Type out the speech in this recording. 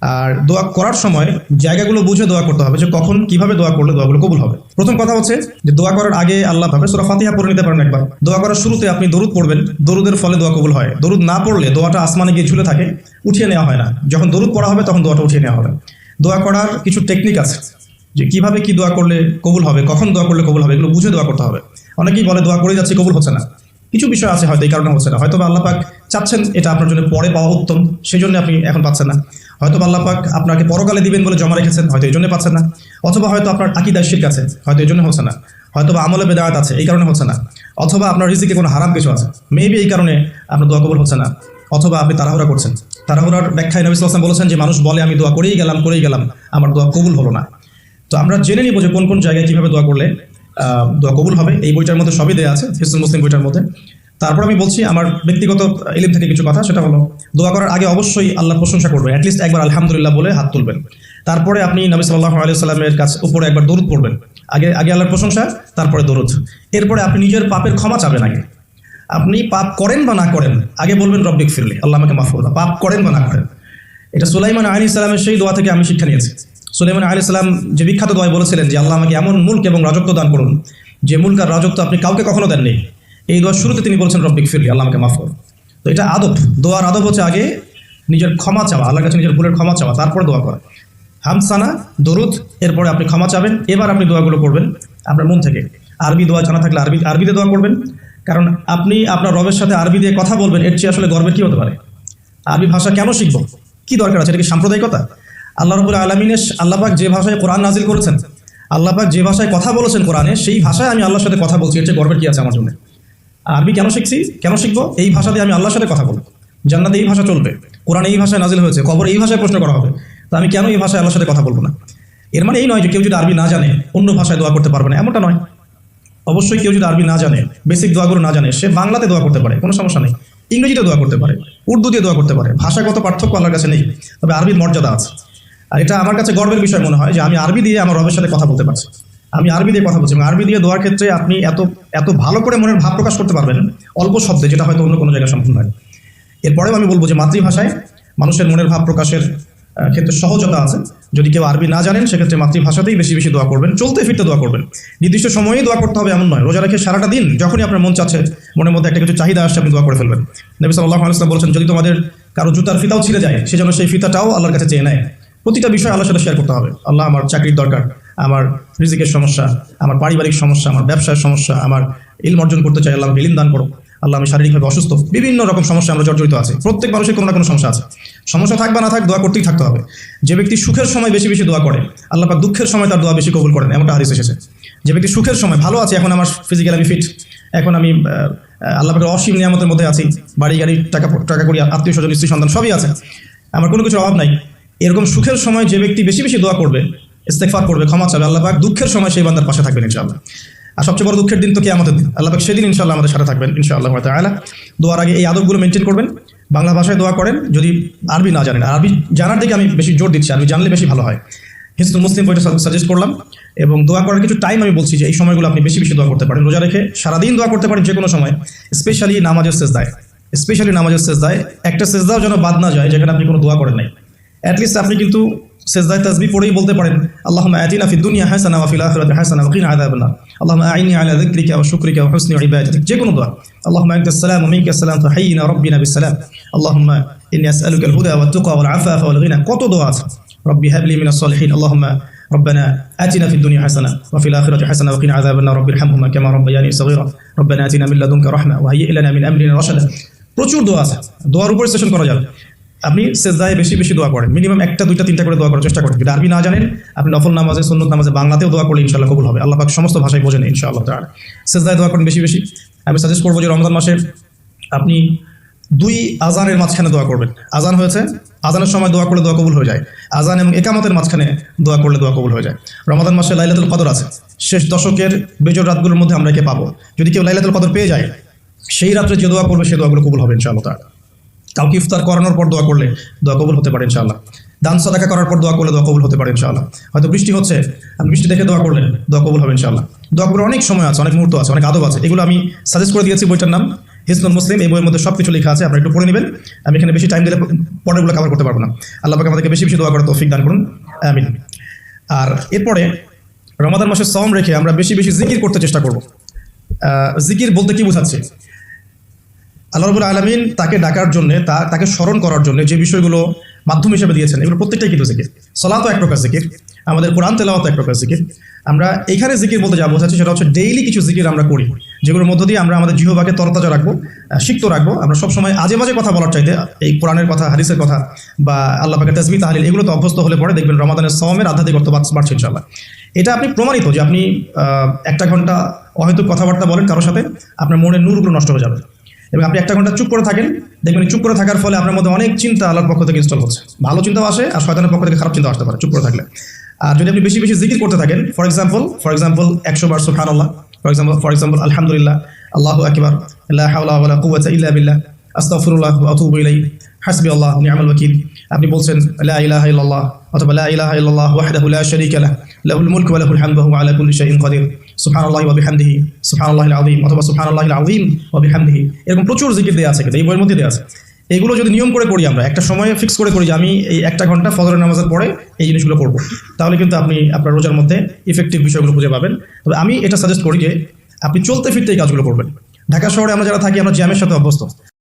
আর দোয়া করার সময় জায়গাগুলো বুঝে দোয়া করতে হবে, যে কখন কিভাবে দোয়া করলে দোয়াগুলো কবুল হবে। প্রথম কথা হচ্ছে যে দোয়া করার আগে আল্লাহ ভাবে সূরা ফাতিহা পড়ে নিতে পারেন একবার। দোয়া করার শুরুতে আপনি দরুদ পড়বেন, দরুদের ফলে দোয়া কবুল হয়। দরুদ না পড়লে দোয়াটা আসমানে গিয়ে ঝুলে থাকে, উঠিয়ে নেওয়া হয় না। যখন দরুদ পড়া হবে তখন দোয়াটা উঠিয়ে নেওয়া হবে। দোয়া করার কিছু টেকনিক আছে, যে কিভাবে কি দোয়া করলে কবুল হবে, কখন দোয়া করলে কবুল হবে, এগুলো বুঝে দোয়া করতে হবে। অনেকেই বলে দোয়া করে যাচ্ছে কবুল হচ্ছে না, কিছু বিষয় আছে হয়তো এই কারণে হচ্ছে না। হয়তো আল্লাহ পাক চাচ্ছেন এটা আপনার জন্য পরে পাওয়া উত্তম, সেই জন্য আপনি এখন পাচ্ছেন না। হয়তো আল্লাহ পাক আপনাকে পরকালে দিবেন বলে জমা রেখেছেন, হয়তো এই জন্য পাচ্ছেন না। অথবা হয়তো আপনার আকীদা শিরক আছে, হয়তো এই জন্য হচ্ছে না। হয়তো বা আমলে বেদায়াত আছে, এই কারণে হচ্ছে না। অথবা আপনার রিজিকে কোনো হারাম কিছু আছে, মেবি এই কারণে আপনার দোয়া কবুল হচ্ছে না। অথবা আপনি তাড়াহুড়া করছেন। তাড়াহুড়ার ব্যাখ্যায় নবী সাল্লাল্লাহু আলাইহি ওয়াসাল্লাম বলেছেন যে মানুষ বলে আমি দোয়া করেই গেলাম, আমার দোয়া কবুল হলো না। তো আমরা জেনে নিব যে কোন কোন জায়গায় কিভাবে দোয়া করলে দোয়া কবুল হবে। এই বইটার মধ্যে সবই দেওয়া আছে, হিসনুল মুসলিম বইটার মধ্যে। তারপর আমি বলছি আমার ব্যক্তিগত ইলম থেকে কিছু কথা, সেটা হলো দোয়া করার আগে অবশ্যই আল্লাহর প্রশংসা করবেন, অ্যাটলিস্ট একবার আলহামদুলিল্লাহ বলে হাত তুলবেন। তারপরে আপনি নবী সাল্লাল্লাহু আলাইহি ওয়াসাল্লামের কাছে উপরে একবার দরুদ পড়বেন। আগে আল্লাহর প্রশংসা, তারপরে দরুদ। এরপরে আপনি নিজের পাপের ক্ষমা চাবেন। আগে আপনি পাপ করেন বা না করেন, আগে বলবেন রব্বিক ফিরলি, আল্লাহ আমাকে মাফ করে দাও, পাপ করেন বা না করেন। এটা সুলাইমান আলাইহিস সালামের সেই দোয়া থেকে আমি শিক্ষা নিয়েছি। সুলাইমান আলাইহিস সালাম যে বিখ্যাত দোয়া বলেছিলেন যে আল্লাহ আমাকে এমন মুলক এবং রাজত্ব দান করুন যে মুলক আর রাজত্ব আপনি কাউকে কখনো দেননি। এই দোয়ার শুরুতে তিনি বলছেন রব্বিক ফিরলি, আল্লাহ আমাকে মাফ করুন। তো এটা আদব, দোয়ার আদব হচ্ছে আগে নিজের ক্ষমা চাওয়া, আল্লাহর কাছে নিজের ভুলের ক্ষমা চাওয়া, তারপরে দোয়া করা। হামসানা, দরুদ, এরপরে আপনি ক্ষমা চাবেন। এবার আপনি দোয়াগুলো করবেন আপনার মন থেকে। আরবি দোয়া জানা থাকলে আরবিতে দোয়া করবেন, কারণ আপনি আপনার রবের সাথে আরবি দিয়ে কথা বলবেন, এর চেয়ে আসলে গর্বের কি হতে পারে? আরবি ভাষা কেন শিখবো, কি দরকার আছে? এটা কি সাম্প্রদায়িকতা? আল্লাহ রাব্বুল আলামিনের আল্লাহ পাক যে ভাষায় কোরআন নাজিল করেছেন, আল্লাহ পাক যে ভাষায় কথা বলেছেন কোরআনে, সেই ভাষায় আমি আল্লাহর সাথে কথা বলছি, এর চেয়ে গর্বের কি আছে আমার জন্য? আরবি কেন শিখছি, কেন শিখবো? এই ভাষা দিয়ে আমি আল্লাহর সাথে কথা বলবো। জান্নাতে এই ভাষা চলবে, কোরআন এই ভাষায় নাজিল হয়েছে, কবর এই ভাষায় প্রশ্ন করা হবে, তো আমি কেন এই ভাষায় আল্লাহর সাথে কথা বলবো না? এর মানে এই নয় যে কেউ যদি আরবি না জানে অন্য ভাষায় দোয়া করতে পারবে না, এমনটা নয়। অবশ্যই কেউ যদি আরবি না জানে, বেসিক দোয়াগুলো না জানে, সে বাংলাতে দোয়া করতে পারে, কোনো সমস্যা নেই। ইংরেজিতে দোয়া করতে পারে, উর্দু দিয়ে দোয়া করতে পারে, ভাষাগত পার্থক্য আল্লাহর কাছে নেই, তবে আরবির মর্যাদা আছে। আর এটা আমার কাছে গর্বের বিষয় মনে হয় যে আমি আরবি দিয়ে আমার রবের সাথে কথা বলতে পারছি। আমি আরবি দিয়ে কথা বলছি, এবং আরবি দিয়ে দোয়ার ক্ষেত্রে আপনি এত ভালো করে মনের ভাব প্রকাশ করতে পারবেন অল্প শব্দে, যেটা হয়তো অন্য কোনো জায়গায় সম্ভব নয়। এরপরেও আমি বলবো যে মাতৃভাষায় মানুষের মনের ভাব প্রকাশের ক্ষেত্রে সহজতা আছে। যদি কেউ আরবি না জানেন, সেক্ষেত্রে মাতৃভাষাতেই বেশি বেশি দোয়া করবেন, চলতে ফিরতে দোয়া করবেন। নির্দিষ্ট সময়েই দোয়া করতে হবে এমন নয়, রোজা রেখে সারাটা দিন যখনই আপনার মন চাচ্ছে, মনের মধ্যে একটা কিছু চাহিদা আসছে, আপনি দোয়া করে ফেলবেন। নবী সাল্লাল্লাহু আলাইহি ওয়াসাল্লাম বলেছেন, যদি তোমাদের কারো জুতার ফিতাও ছিঁড়ে যায়, সেজন্য সেই ফিতাটাও আল্লাহর কাছে চেয়ে নেয়। প্রতিটা বিষয় আল্লাহর সাথে শেয়ার করতে হবে। আল্লাহ, আমার চাকরির দরকার, আমার রিজিকের সমস্যা, আমার পারিবারিক সমস্যা, আমার ব্যবসার সমস্যা, আমার ইলম অর্জন করতে চাই, আল্লাহ আমাকে ইলম দান করো। আল্লাহ, আমি শারীরিকভাবে অসুস্থ, বিভিন্ন রকম সমস্যা আমরা জর্জরিত আছে। প্রত্যেক মানুষের কোনো না কোনো সমস্যা আছে, সমস্যা থাক বা না থাক, দোয়া করতেই থাকতে হবে। যে ব্যক্তি সুখের সময় বেশি বেশি দোয়া করে, আল্লাহ পাক দুঃখের সময় তার দোয়া বেশি কবুল করেন, এমনটা হাদিস এসেছে। যে ব্যক্তি সুখের সময় ভালো আছে, এখন আমার ফিজিক্যালি আমি ফিট, এখন আমি আল্লাহ পাকের অসীম নিয়ামতের মধ্যে আছি, বাড়ি গাড়ি টাকা করি, আত্মীয় স্বজন, স্ত্রী সন্তান সবই আছে, আমার কোনো কিছুর অভাব নাই, এরকম সুখের সময় যে ব্যক্তি বেশি বেশি দোয়া করবে, ইস্তেগফার করবে, ক্ষমা চাবে, আল্লাহ পাক দুঃখের সময় সেই বান্দার পাশে থাকবেন ইনশাআল্লাহ। আর সবচেয়ে বড় দুঃখের দিন তো কিয়ামতের দিন, আল্লাহ পাক সেদিন ইনশাআল্লাহ আমাদের সাথে থাকবেন ইনশাআল্লাহ তাআলা। দোয়ার আগে এই আদবগুলো মেনটেন করবেন। বাংলা ভাষায় দোয়া করেন যদি আরবি না জানেন। আরবি জানার দিকে আমি বেশি জোর দিচ্ছি, আরবি জানলে বেশি ভালো হয়। হিসনুল মুসলিম বইটা সাজেস্ট করলাম, এবং দোয়া করার কিছু টাইম আমি বলছি যে এই সময়গুলো আপনি বেশি বেশি দোয়া করতে পারেন। রোজা রেখে সারাদিন দোয়া করতে পারেন, যে কোনো সময়, স্পেশালি নামাজের সেজদায় একটা সেজদাও যেন বাদ না যায় যেখানে আপনি কোনো দোয়া করেন নাই। অ্যাটলিস্ট আপনি কিন্তু সেজদায় তাসবিহ পড়েই বলতে পারেন, আল্লাহুম্মা আতিনা ফিদ দুনিয়া হাসানা ওয়া ফিল আখিরাতি হাসানা ওয়া কিনা আযাবান নার, আল্লাহুম্মা আইনি আলা যিকরিকা ওয়া শুকরিকা ওয়া হুসনি ইবাদাতিক, যে কোনো দোয়া। আল্লাহুম্মা আনতাস সালাম ওয়া মিনকাস সালাম ফাহাইয়িনা রাব্বিনা বিস সালাম, আল্লাহুম্মা ইন্নী আসআলুকা আল হুদা ওয়াত তুকা ওয়াল আফাফা ওয়াল গিনা, কত দোয়া আছে। রব্বি হাবলি মিনাস সালিহিন, আল্লাহুম্মা ربنا آتنا في الدنيا حسنة وفي الآخرة حسنة وقنا عذاب النار رب ارحمهما كما ربياني صغيرا ربنا آتنا من لدنك رحمة وهيئ لنا من أمرنا رشدا। প্রচুর দোয়া আছে, দোয়ার উপর সেশন করা যাবে। আপনি সেজদায় বেশি বেশি দোয়া করেন, মিনিমাম 1টা 2টা 3টা করে দোয়া করার চেষ্টা করেন। যদি আরবি না জানেন, আপনি নফল নামাজে, সুন্নত নামাজে বাংলাতেও দোয়া করলে ইনশাআল্লাহ কবুল হবে। আল্লাহ পাক সমস্ত ভাষায় বোঝেন ইনশাআল্লাহ তাআলা। সেজদায় দোয়া করেন বেশি বেশি। আমি সাজেস্ট করবো যে রমজান মাসে আপনি 2 আজানের মাঝখানে দোয়া করবেন। আজান হয়েছে, আজানের সময় দোয়া করলে দোয়া কবুল হয়ে যায়। আজান এবং একামতের মাঝখানে দোয়া করলে দোয়া কবুল হয়ে যায়। রমাদান মাসে লাইলাতুল কদর আছে, শেষ দশকের বেজোর রাতগুলোর মধ্যে আমরা একে পাবো। যদি কেউ লাইলাতুল কদর পেয়ে যায়, সেই রাত্রে যে দোয়া করবে সেই দোয়াগুলো কবুল হবে ইনশাআল্লাহ তাআলা। কাউকে ইফতার করানোর পর দোয়া করলে দোয়া কবুল হতে পারে ইনশাআল্লাহ। দান সাদাকা করার পর দোয়া করলে দোয়া কবুল হতে পারে ইনশাআল্লাহ। হয়তো বৃষ্টি হচ্ছে, আপনি বৃষ্টি দেখে দোয়া করলেন, দোয়া কবুল হবে ইনশাআল্লাহ। দোয়া করার অনেক সময় আছে, অনেক মুহূর্ত আছে, অনেক আদব আছে, এগুলো আমি সাজেস্ট করে দিয়েছি, বইটার নাম হিসনুল মুসলিম এই বইয়ের মধ্যে সব কিছু লেখা আছে, আপনারা একটু পড়ে নেবেন। আমি এখানে বেশি টাইম দিলে পরেরগুলো কভার করতে পারবো না। আল্লাহ পাক আমাদেরকে বেশি বেশি দোয়া করার তৌফিক দান করুন, আমিন। আর এরপরে রমাদান মাসে সওম রেখে আমরা বেশি বেশি জিকির করতে চেষ্টা করব। জিকির বলতে কি বোঝাচ্ছে? আল্লাহ রাব্বুল আলামিন তাকে ডাকার জন্য, তাকে স্মরণ করার জন্য যে বিষয়গুলো মাধ্যম হিসেবে দিয়েছেন, এগুলো প্রত্যেকটাই কিন্তু জিকির। সালাতও এক প্রকার জিকির, আমাদের কোরআন তেলাওয়াত এক প্রকার জিকির। আমরা এখানে জিকির বলতে যা বোঝাচ্ছি সেটা হচ্ছে ডেইলি কিছু জিকির আমরা করি, যেগুলোর মধ্য দিয়ে আমরা আমাদের জিহ্বাকে তরতাজা রাখবো, সিক্ত রাখবো। আমরা সবসময় আজে বাজে কথা বলার চাইতে এই কোরআনের কথা, হাদিসের কথা বা আল্লাহ পাকের তাসবিহ তাহলিল এগুলো তো অভ্যস্ত হলে পরে দেখবেন রমাদানের সওমের আধ্যাত্মিকতা বাড়ছে ইনশাআল্লাহ। এটা আপনি প্রমাণিত যে আপনি 1 ঘন্টা অহেতুক কথাবার্তা বলেন কারোর সাথে, আপনার মনের নূরগুলো নষ্ট হয়ে যাবে। এবং আপনি 1 ঘন্টা চুপ করে থাকেন, দেখবেন চুপ করে থাকার ফলে আপনার মধ্যে অনেক চিন্তা আল্লাহর পক্ষ থেকে ইনস্টল হচ্ছে, ভালো চিন্তাও আসে আর শয়তানের পক্ষ থেকে খারাপ চিন্তা আসতে পারে চুপ করে থাকলে। আর যদি আপনি বেশি বেশি জিকির করতে থাকেন, ফর এক্সাম্পল 100 বার সুবহানাল্লাহ, ফর এক্সাম্পল আলহামদুলিল্লাহ, আল্লাহু আকবার, লা হাওলা ওয়ালা কুওয়াতা ইল্লা বিল্লাহ, আস্তাগফিরুল্লাহ ওয়া আতুবু ইলাইহি, হাসবি আল্লাহ ওয়া নি'মাল ওয়াকিল। আপনি বলছেন লা ইলাহা ইল্লাল্লাহ অথবা লা ইলাহা ইল্লাল্লাহ ওয়াহদাহু লা শারীকা লাহু লাহুল মুলকু ওয়া লাহুল হামদু ওয়া হুয়া আলা কুল্লি শাইইন কাদির, সুবহানাল্লাহি ওয়া বিহামদিহি, সুবহানাল্লাহিল আযীম অথবা সুবহানাল্লাহিল আযীম ওয়া বিহামদিহি। এরকম প্রচুর জিকির দেয়া আছে, কিন্তু এই বইয়ের মধ্যে দেয়া আছে। এগুলো যদি নিয়ম করে করি, আমরা একটা সময় ফিক্স করে করি যে আমি এই 1 ঘন্টা ফজরের নামাজের পরে এই জিনিসগুলো করবো, তাহলে কিন্তু আপনি আপনার রোজার মধ্যে ইফেক্টিভ বিষয়গুলো খুঁজে পাবেন। তবে আমি এটা সাজেস্ট করি যে আপনি চলতে ফিরতে এই কাজগুলো করবেন। ঢাকা শহরে আমরা যারা থাকি, আমরা জ্যামের সাথে অভ্যস্ত।